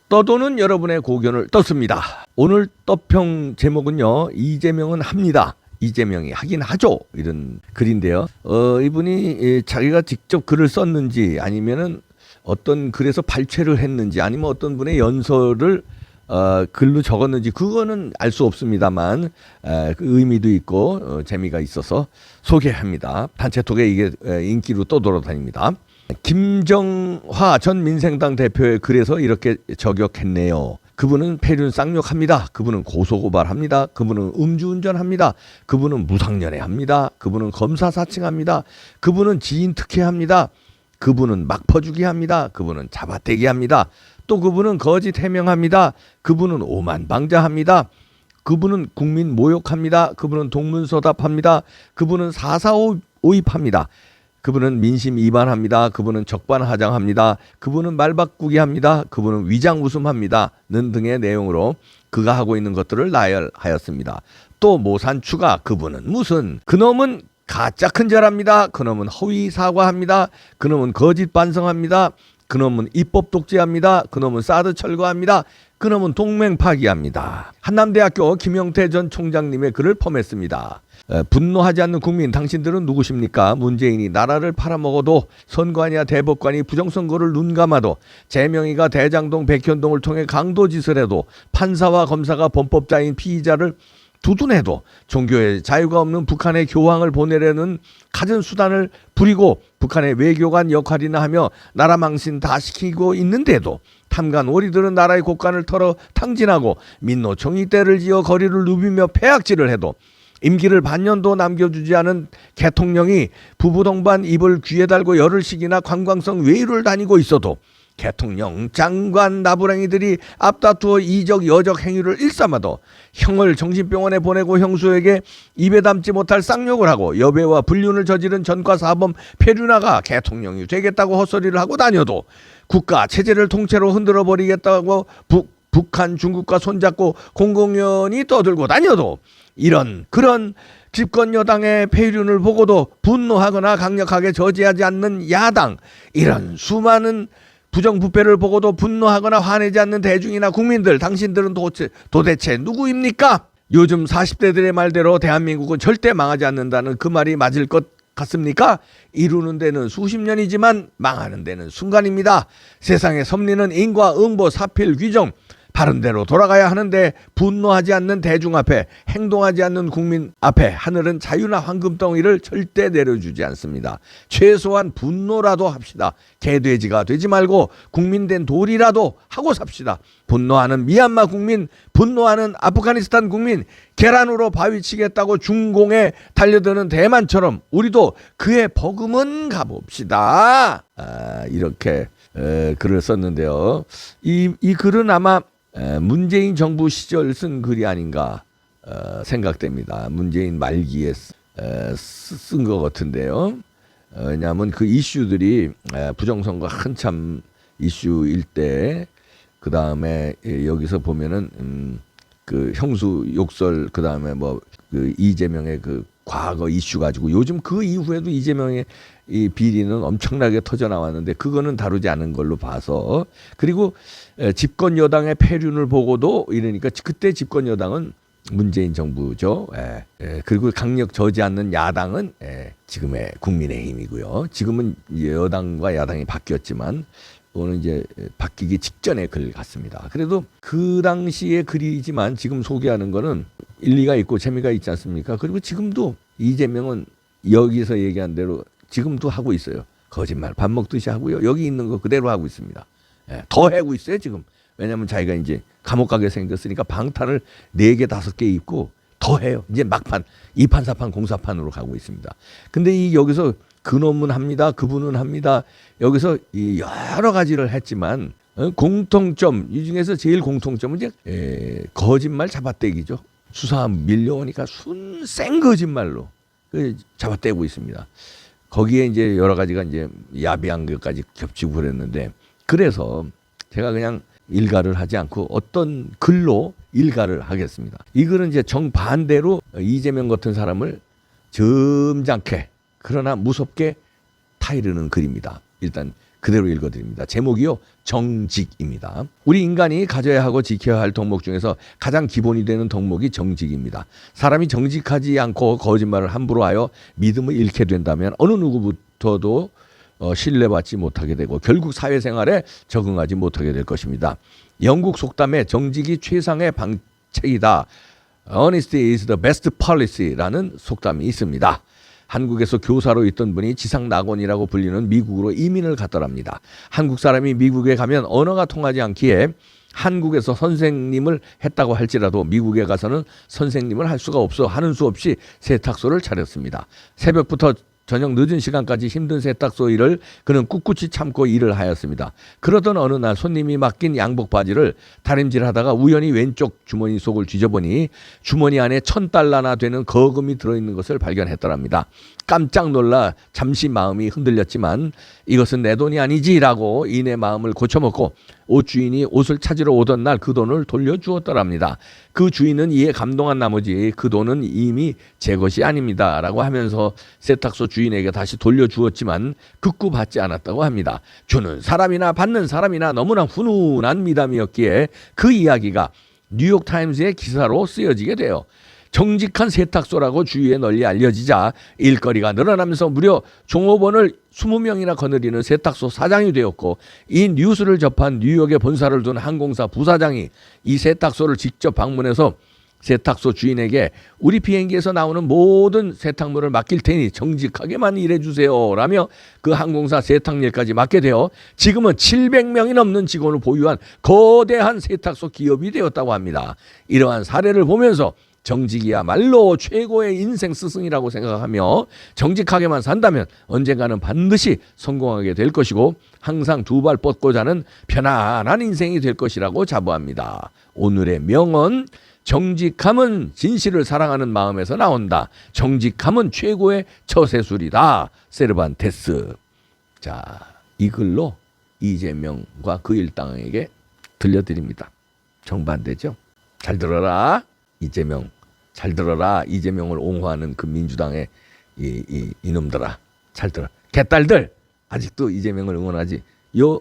떠도는 여러분의 고견을 떴습니다. 오늘 떠평 제목은요, 이재명은 합니다. 이재명이 하긴 하죠. 이런 글인데요. 이분이 자기가 직접 글을 썼는지 아니면은 어떤 글에서 발췌를 했는지 아니면 어떤 분의 연설을 글로 적었는지 그거는 알 수 없습니다만 그 의미도 있고 재미가 있어서 소개합니다. 단체톡에 이게 인기로 떠돌아다닙니다. 김정화 전 민생당 대표의 글에서 이렇게 저격했네요. 그분은 폐륜 쌍욕합니다. 그분은 고소고발합니다. 그분은 음주운전합니다. 그분은 무상연애합니다. 그분은 검사 사칭합니다. 그분은 지인 특혜합니다. 그분은 막 퍼주기 합니다. 그분은 잡아떼기 합니다. 또 그분은 거짓 해명합니다. 그분은 오만방자합니다. 그분은 국민 모욕합니다. 그분은 동문서답합니다. 그분은 사사오입합니다. 그분은 민심 위반합니다. 그분은 적반하장합니다. 그분은 말바꾸기 합니다. 그분은 위장 웃음합니다. 는 등의 내용으로 그가 하고 있는 것들을 나열하였습니다. 또 모산 추가 그분은 무슨 그놈은 가짜 큰절합니다. 그놈은 허위 사과합니다. 그놈은 거짓 반성합니다. 그놈은 입법 독재합니다. 그놈은 사드 철거합니다. 그놈은 동맹 파기합니다. 한남대학교 김영태 전 총장님의 글을 펌했습니다. 분노하지 않는 국민 당신들은 누구십니까? 문재인이 나라를 팔아먹어도 선관위와 대법관이 부정선거를 눈감아도 재명이가 대장동 백현동을 통해 강도짓을 해도 판사와 검사가 범법자인 피의자를 두둔해도 종교의 자유가 없는 북한에 교황을 보내려는 갖은 수단을 부리고 북한의 외교관 역할이나 하며 나라 망신 다 시키고 있는데도 탐관 오리들은 나라의 곳간을 털어 탕진하고 민노총이 때를 지어 거리를 누비며 폐악질을 해도 임기를 반년도 남겨주지 않은 대통령이 부부동반 입을 귀에 달고 열흘씩이나 관광성 외유를 다니고 있어도 대통령, 장관, 나부랭이들이 앞다투어 이적 여적 행위를 일삼아도 형을 정신병원에 보내고 형수에게 입에 담지 못할 쌍욕을 하고 여배와 불륜을 저지른 전과사범 페류나가 대통령이 되겠다고 헛소리를 하고 다녀도 국가 체제를 통째로 흔들어 버리겠다고 북한, 중국과 손잡고 공공연히 떠들고 다녀도 이런 그런 집권 여당의 폐륜을 보고도 분노하거나 강력하게 저지하지 않는 야당, 이런 수많은 부정부패를 보고도 분노하거나 화내지 않는 대중이나 국민들, 당신들은 도대체 누구입니까? 요즘 40대들의 말대로 대한민국은 절대 망하지 않는다는 그 말이 맞을 것 같습니까? 이루는 데는 수십 년이지만 망하는 데는 순간입니다. 세상의 섭리는 인과 응보, 사필, 규정 바른 대로 돌아가야 하는데 분노하지 않는 대중 앞에, 행동하지 않는 국민 앞에 하늘은 자유나 황금덩이를 절대 내려주지 않습니다. 최소한 분노라도 합시다. 개돼지가 되지 말고 국민된 돌이라도 하고 삽시다. 분노하는 미얀마 국민, 분노하는 아프가니스탄 국민, 계란으로 바위 치겠다고 중공에 달려드는 대만처럼 우리도 그의 버금은 가봅시다. 이렇게 글을 썼는데요. 이 글은 아마 문재인 정부 시절 쓴 글이 아닌가 생각됩니다. 문재인 말기에 쓴 것 같은데요. 왜냐하면 그 이슈들이 부정선거 한참 이슈일 때, 그 다음에 여기서 보면은 그 형수 욕설, 그 다음에 뭐 그 이재명의 그 과거 이슈 가지고 요즘 그 이후에도 이재명의 이 비리는 엄청나게 터져 나왔는데 그거는 다루지 않은 걸로 봐서, 그리고 집권 여당의 폐륜을 보고도 이러니까 그때 집권 여당은 문재인 정부죠. 그리고 강력 저지 않는 야당은 지금의 국민의힘이고요. 지금은 여당과 야당이 바뀌었지만 오늘 이제 바뀌기 직전의 글 같습니다. 그래도 그 당시의 글이지만 지금 소개하는 거는 일리가 있고 재미가 있지 않습니까? 그리고 지금도 이재명은 여기서 얘기한 대로 지금도 하고 있어요. 거짓말 밥 먹듯이 하고요. 여기 있는 거 그대로 하고 있습니다. 더 하고 있어요 지금. 왜냐하면 자기가 이제 감옥 가게 생겼으니까 방탄을 4개 5개 입고 더 해요. 이제 막판 2판 4판 공사판으로 가고 있습니다. 근데 여기서 그놈은 합니다. 그분은 합니다. 여기서 여러 가지를 했지만 공통점, 이 중에서 제일 공통점은 이제 거짓말 잡아떼기죠. 수사 밀려오니까 순생 거짓말로 잡아떼고 있습니다. 거기에 이제 여러 가지가 이제 야비한 것까지 겹치고 그랬는데, 그래서 제가 그냥 일가를 하지 않고 어떤 글로 일가를 하겠습니다. 이 글은 이제 정반대로 이재명 같은 사람을 점잖게 그러나 무섭게 타이르는 글입니다. 일단 그대로 읽어드립니다. 제목이요, 정직입니다. 우리 인간이 가져야 하고 지켜야 할 덕목 중에서 가장 기본이 되는 덕목이 정직입니다. 사람이 정직하지 않고 거짓말을 함부로 하여 믿음을 잃게 된다면 어느 누구부터도 신뢰받지 못하게 되고 결국 사회생활에 적응하지 못하게 될 것입니다. 영국 속담에 정직이 최상의 방책이다. Honesty is the best policy라는 속담이 있습니다. 한국에서 교사로 있던 분이 지상낙원이라고 불리는 미국으로 이민을 갔더랍니다. 한국 사람이 미국에 가면 언어가 통하지 않기에 한국에서 선생님을 했다고 할지라도 미국에 가서는 선생님을 할 수가 없어 하는 수 없이 세탁소를 차렸습니다. 새벽부터 저녁 늦은 시간까지 힘든 세탁소 일을 그는 꿋꿋이 참고 일을 하였습니다. 그러던 어느 날 손님이 맡긴 양복 바지를 다림질하다가 우연히 왼쪽 주머니 속을 뒤져보니 주머니 안에 $1,000나 되는 거금이 들어있는 것을 발견했더랍니다. 깜짝 놀라 잠시 마음이 흔들렸지만 이것은 내 돈이 아니지라고 이내 마음을 고쳐먹고 옷 주인이 옷을 찾으러 오던 날 그 돈을 돌려주었더랍니다. 그 주인은 이에 감동한 나머지 그 돈은 이미 제 것이 아닙니다 라고 하면서 세탁소 주인에게 다시 돌려주었지만 극구 받지 않았다고 합니다. 주는 사람이나 받는 사람이나 너무나 훈훈한 미담이었기에 그 이야기가 뉴욕타임스의 기사로 쓰여지게 돼요. 정직한 세탁소라고 주위에 널리 알려지자 일거리가 늘어나면서 무려 종업원을 20명이나 거느리는 세탁소 사장이 되었고, 이 뉴스를 접한 뉴욕에 본사를 둔 항공사 부사장이 이 세탁소를 직접 방문해서 세탁소 주인에게 우리 비행기에서 나오는 모든 세탁물을 맡길 테니 정직하게만 일해주세요 라며 그 항공사 세탁일까지 맡게 되어 지금은 700명이 넘는 직원을 보유한 거대한 세탁소 기업이 되었다고 합니다. 이러한 사례를 보면서 정직이야말로 최고의 인생 스승이라고 생각하며 정직하게만 산다면 언젠가는 반드시 성공하게 될 것이고 항상 두 발 뻗고 자는 편안한 인생이 될 것이라고 자부합니다. 오늘의 명언, 정직함은 진실을 사랑하는 마음에서 나온다. 정직함은 최고의 처세술이다. 세르반테스. 자, 이 글로 이재명과 그 일당에게 들려드립니다. 정반대죠. 잘 들어라. 이재명, 잘 들어라. 이재명을 옹호하는 그 민주당의 이놈들아, 잘 들어. 개딸들 아직도 이재명을 응원하지. 요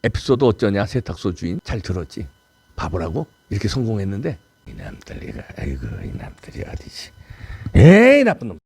에피소드 어쩌냐. 세탁소 주인 잘 들었지. 바보라고 이렇게 성공했는데 이남들이가 아이고 이남들이 어디지. 에이 나쁜 놈.